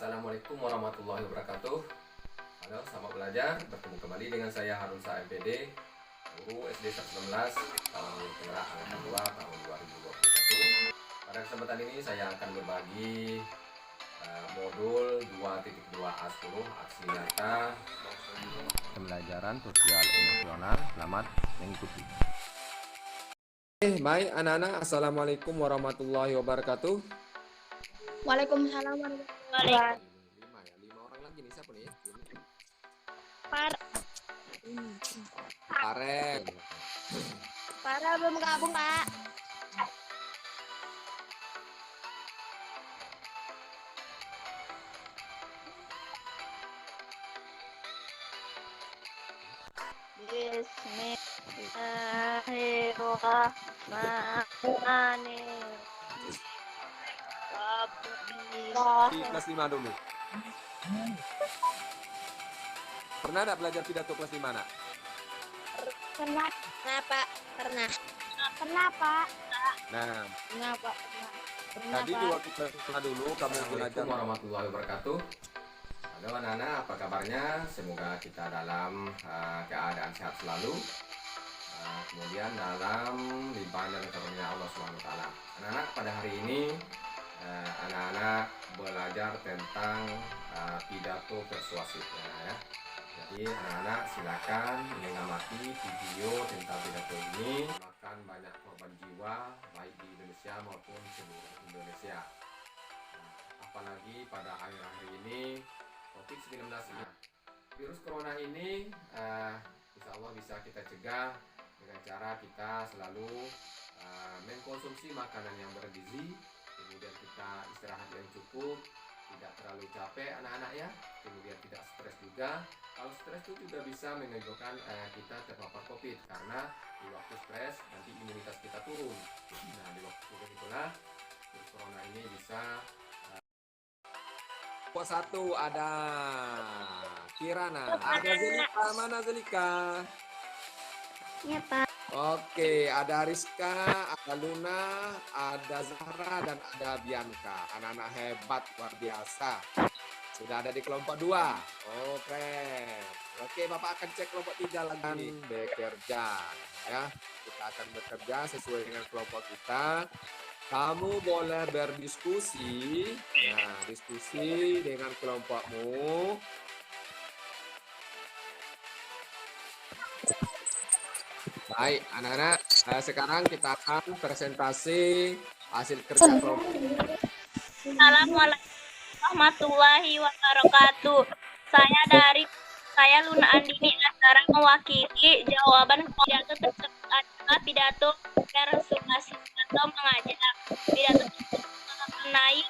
Assalamualaikum warahmatullahi wabarakatuh. Halo, selamat belajar. Bertemu kembali dengan saya Harunsa MPD, guru SD 116 tahun penggerak angkatan 2 tahun 2021. Pada kesempatan ini saya akan berbagi modul 2.2A10 aksi nyata pembelajaran sosial emosional. Selamat mengikuti. Baik anak-anak, Assalamualaikum warahmatullahi wabarakatuh. Waalaikumsalam warahmatullahi wabarakatuh. 5 orang lagi nih, siapa nih? Pareng. Para belum gabung, Pak. Bismillahirrahmanirrahim. Di kelas 5 dulu. Pernah enggak belajar pidato kelas 5, Nak? Pernah, Pak. Pernah. Kenapa? Nah, Kenapa? tadi di waktu kelas 5 dulu kamu belajar warahmatullahi wabarakatuh. Halo anak-anak, apa kabarnya? Semoga kita dalam keadaan sehat selalu. Kemudian dalam limpahan dan karunia Allah SWT. Anak-anak, pada hari ini anak-anak belajar tentang pidato persuasif ya. Jadi anak-anak silakan mengamati video tentang pidato ini. Makan banyak korban jiwa baik di Indonesia maupun seluruh Indonesia. Apalagi pada akhir-akhir ini COVID-19 ini. Virus corona ini insya Allah bisa kita cegah dengan cara kita selalu mengkonsumsi makanan yang bergizi. Kemudian kita istirahat yang cukup, tidak terlalu capek anak-anak ya, kemudian tidak stres juga. Kalau stres itu juga bisa menyebabkan kita terpapar COVID, karena di waktu stres nanti imunitas kita turun. Nah, di waktu turun itulah virus corona ini bisa. Satu ada Kirana, ada Zelika, mana Zelika? Iya, Pak. Oke, ada Rizka, ada Luna, ada Zahra, dan ada Bianca. Anak-anak hebat, luar biasa. Sudah ada di kelompok 2. Oke, Bapak akan cek kelompok 3 lagi. Bekerja, ya. Kita akan bekerja sesuai dengan kelompok kita. Kamu boleh berdiskusi, nah, diskusi dengan kelompokmu. Baik, anak-anak, sekarang kita akan presentasi hasil kerja kelompok. Assalamualaikum warahmatullahi wabarakatuh. Saya Luna Andini Azhara mewakili jawaban pidato tersebut adalah pidato persuasif atau mengajak. Pidato tersebut mengenai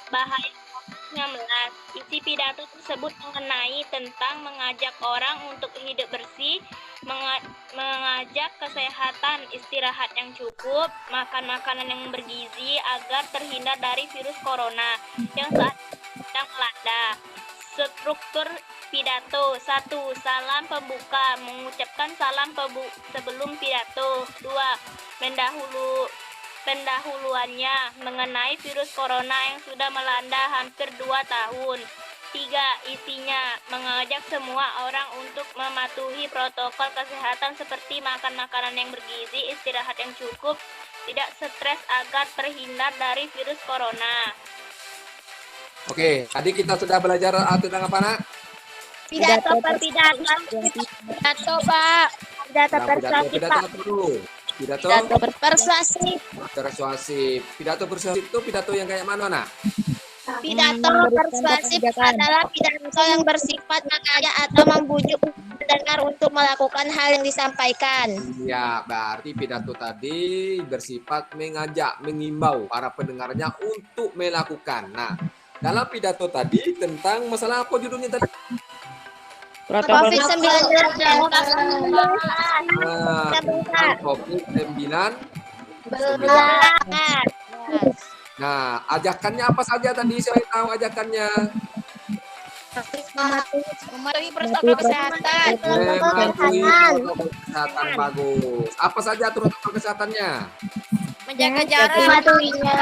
bahaya COVID-19. Isi pidato tersebut mengenai tentang mengajak orang untuk hidup bersih, mengajak kesehatan, istirahat yang cukup, makan makanan yang bergizi agar terhindar dari virus corona yang saat ini sedang melanda. Struktur pidato: 1. Salam pembuka, mengucapkan salam sebelum pidato. 2. Pendahuluannya mengenai virus corona yang sudah melanda hampir 2 tahun. 3. Isinya mengajak semua orang untuk mematuhi protokol kesehatan seperti makan makanan yang bergizi, istirahat yang cukup, tidak stres agar terhindar dari virus corona. Oke, tadi kita sudah belajar tentang apa, Nak? Pidato, Pak. Pidato persuasif, Pak. Pidato Persuasif. persuasif. Pidato persuasif itu pidato yang kayak mana, Nak? Pidato persuasif adalah pidato yang bersifat mengajak atau membujuk pendengar untuk melakukan hal yang disampaikan. Ya, berarti pidato tadi bersifat mengajak, mengimbau para pendengarnya untuk melakukan. Nah, dalam pidato tadi tentang masalah apa judulnya tadi? COVID-19. COVID-19. Nah, ajakannya apa saja tadi? Saya tahu ajakannya. Mematuhi protokol kesehatan. Mematuhi protokol kesehatan, bagus. Apa saja protokol kesehatannya? menjaga jarak, mematuhinya,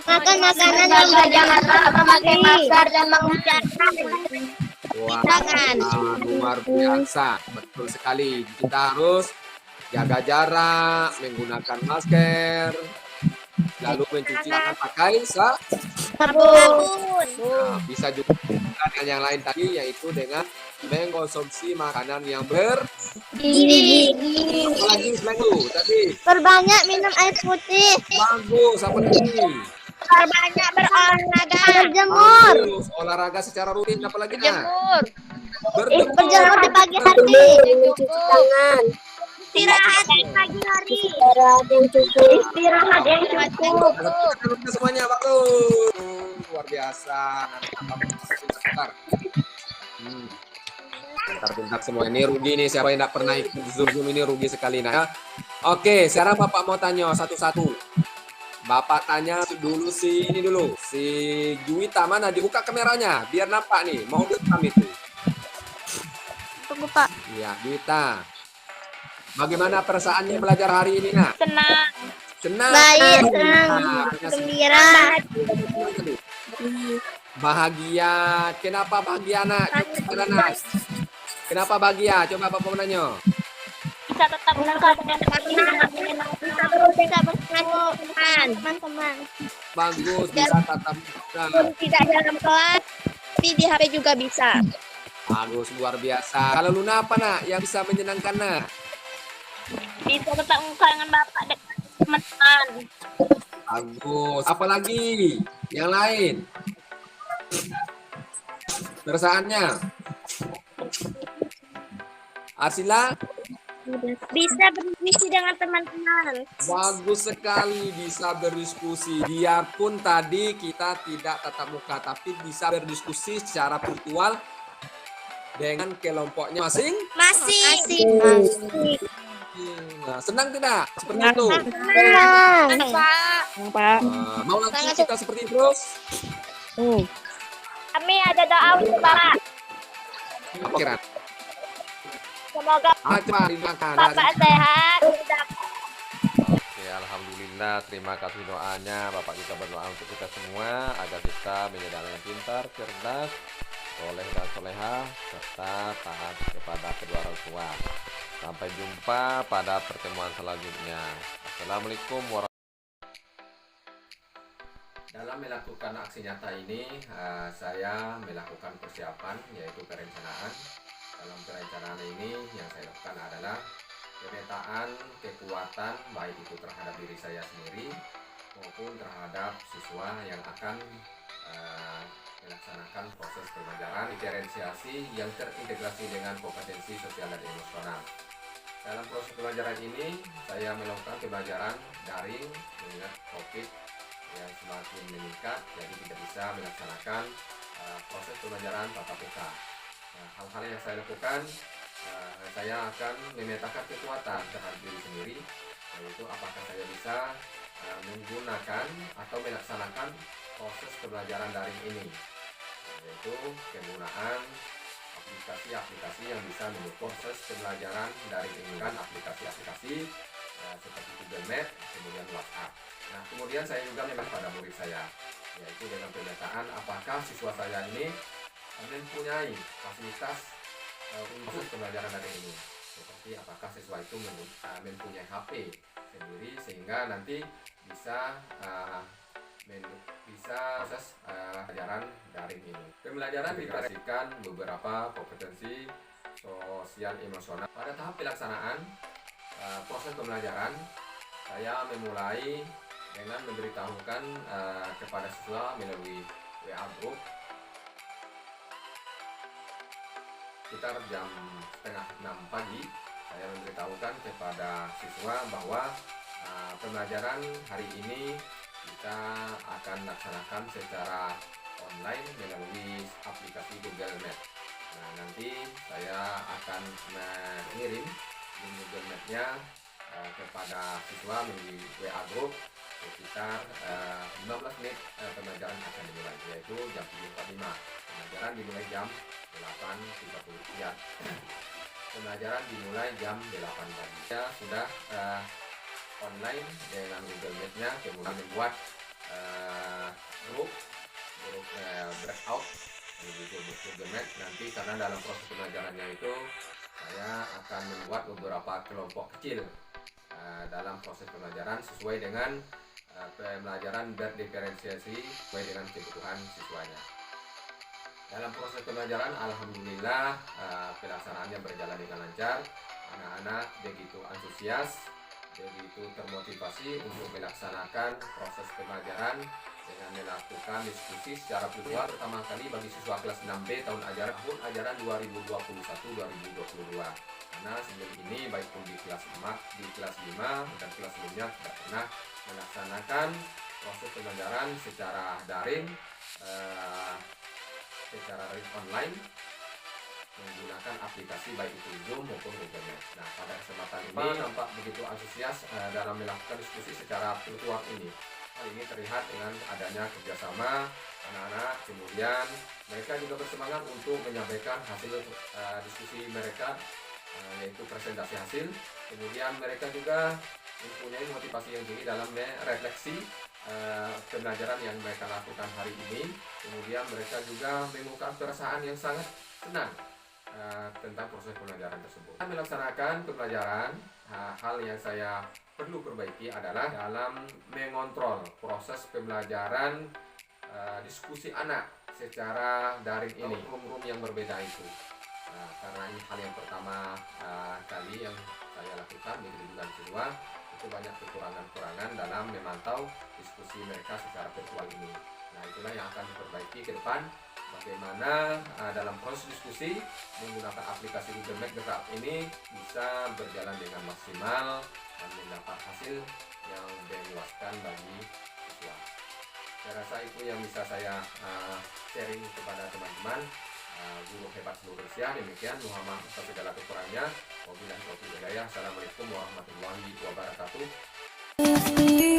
makan makanan yang berjangan, memakai masker dan mengucapkan Wah, tangan. luar biasa, betul sekali. Kita harus jaga jarak, menggunakan masker, lalu mencuci tangan pakai Sabun. bisa juga dengan yang lain tadi, yaitu dengan mengkonsumsi makanan yang Gigi. apalagi selain itu tadi. Perbanyak minum air putih. Bagus, apa lagi? Perbanyak berolahraga. Berjemur. Bagus, olahraga secara rutin, apalagi nah? Berjemur di pagi hari. Mencuci tangan. Istirahat di pagi hari. Istirahat yang cukup. Istirahat yang cukup. Semuanya bagus, luar biasa. Pintar. Pintar semua ini rugi nih, siapa yang tidak pernah ikut Zoom ini rugi sekali nah ya. Oke, sekarang Bapak mau tanya satu-satu. Bapak tanya dulu si Juwita, mana dibuka kameranya biar nampak nih, mau direkam itu. Tunggu Pak. Iya, Juwita. Bagaimana perasaannya belajar hari ini nak? Senang. Senang. Baik, senang, gembira. Bahagia. Kenapa bahagia nak? Coba nak. Kenapa bahagia? Coba Bapak mau nanya. Bisa tetap menangkap Bisa terus bisa bersama teman-teman. Bagus, bisa tatap muka. Tidak dalam kelas, tapi di HP juga bisa. Bagus, luar biasa. Kalau Luna apa nak yang bisa menyenangkan nak? bisa tetap muka dengan bapak dan teman-teman. Bagus. Apalagi yang lain? Perasaannya? Arsila? Bisa berdiskusi dengan teman-teman. Bagus sekali bisa berdiskusi. Biarpun tadi kita tidak tatap muka, tapi bisa berdiskusi secara virtual dengan kelompoknya Masih. Nah, senang tidak? Seperti itu. Senang, Pak. Mau langsung kita seperti itu terus? Kami ada doa untuk Bapak. Kira. Semoga Makan. Bapak sehat. Oke, alhamdulillah. Terima kasih doanya. Bapak kita berdoa untuk kita semua agar kita menjadi anak yang pintar, cerdas, soleh dan soleha, serta taat kepada kedua orang tua. Sampai jumpa pada pertemuan selanjutnya. Assalamualaikum warahmatullahi wabarakatuh. Dalam melakukan aksi nyata ini, saya melakukan persiapan, yaitu perencanaan. Dalam perencanaan ini yang saya lakukan adalah pemetaan kekuatan baik itu terhadap diri saya sendiri maupun terhadap siswa yang akan melaksanakan proses pembelajaran, diferensiasi yang terintegrasi dengan kompetensi sosial dan emosional. Dalam proses pembelajaran ini, saya melakukan pembelajaran daring mengingat COVID yang semakin meningkat, jadi tidak bisa melaksanakan proses pembelajaran tatap muka. Nah, hal-hal yang saya lakukan, saya akan memetakan kekuatan terhadap diri sendiri, yaitu apakah saya bisa menggunakan atau melaksanakan proses pembelajaran daring ini, yaitu penggunaan aplikasi-aplikasi yang bisa mendukung proses pembelajaran daring ini, kan aplikasi-aplikasi seperti Google Meet, kemudian WhatsApp. Nah, kemudian saya juga memang pada murid saya, yaitu dengan pemetaan apakah siswa saya ini mempunyai fasilitas untuk pembelajaran daring ini, seperti apakah siswa itu mempunyai HP sendiri sehingga nanti bisa proses pembelajaran daring ini. Pembelajaran dikasihkan beberapa kompetensi sosial emosional. Pada tahap pelaksanaan proses pembelajaran, saya memulai dengan memberitahukan kepada siswa melalui WA group sekitar jam setengah 6 pagi. Saya memberitahukan kepada siswa bahwa pembelajaran hari ini kita akan laksanakan secara online melalui aplikasi Google Meet. Nah, nanti saya akan mengirim link Google Meet-nya kepada siswa melalui WA group. Sekitar 15 menit pembelajaran akan dimulai, yaitu jam 7.45. Pembelajaran dimulai jam 8.30 siang. Pembelajaran dimulai jam 8 pagi. Saya sudah online dengan Google Meet-nya, kemudian membuat grup breakout di Google Meet nanti, karena dalam proses pembelajarannya itu saya akan membuat beberapa kelompok kecil dalam proses pembelajaran sesuai dengan pembelajaran berdiferensiasi sesuai dengan kebutuhan siswanya. Dalam proses pembelajaran alhamdulillah pelaksanaannya berjalan dengan lancar. Anak-anak begitu antusias, begitu termotivasi untuk melaksanakan proses pembelajaran dengan melakukan diskusi secara virtual pertama kali bagi siswa kelas 6B tahun ajaran 2021-2022. Karena sebelum ini baik pun di kelas 5 dan kelas sebelumnya tidak pernah melaksanakan proses pembelajaran secara daring, secara online menggunakan aplikasi baik itu Zoom maupun Google Meet. Nah, pada kesempatan ini nampak begitu antusias dalam melakukan diskusi secara virtual ini. Hal ini terlihat dengan adanya kerjasama anak-anak, kemudian mereka juga bersemangat untuk menyampaikan hasil diskusi mereka, yaitu presentasi hasil. Kemudian mereka juga mempunyai motivasi yang tinggi dalam merefleksi pembelajaran yang mereka lakukan hari ini. Kemudian mereka juga mengungkapkan perasaan yang sangat senang tentang proses pembelajaran tersebut. Melaksanakan pembelajaran, hal yang saya perlu perbaiki adalah dalam mengontrol proses pembelajaran diskusi anak secara daring ini, room yang berbeda itu. Karena ini hal yang pertama kali yang saya lakukan, begitu juga siswa, itu banyak kekurangan-kekurangan dalam memantau diskusi mereka secara virtual ini. Nah, itulah yang akan diperbaiki ke depan. Bagaimana dalam proses diskusi menggunakan aplikasi Google Meet Breakout ini bisa berjalan dengan maksimal dan mendapat hasil yang memuaskan bagi siswa. Saya rasa itu yang bisa saya sharing kepada teman-teman guru hebat seluruh Indonesia. Demikian, Muhammad atas segala kekurangannya. Wabillahi taufiq wal hidayah. Assalamualaikum warahmatullahi wabarakatuh.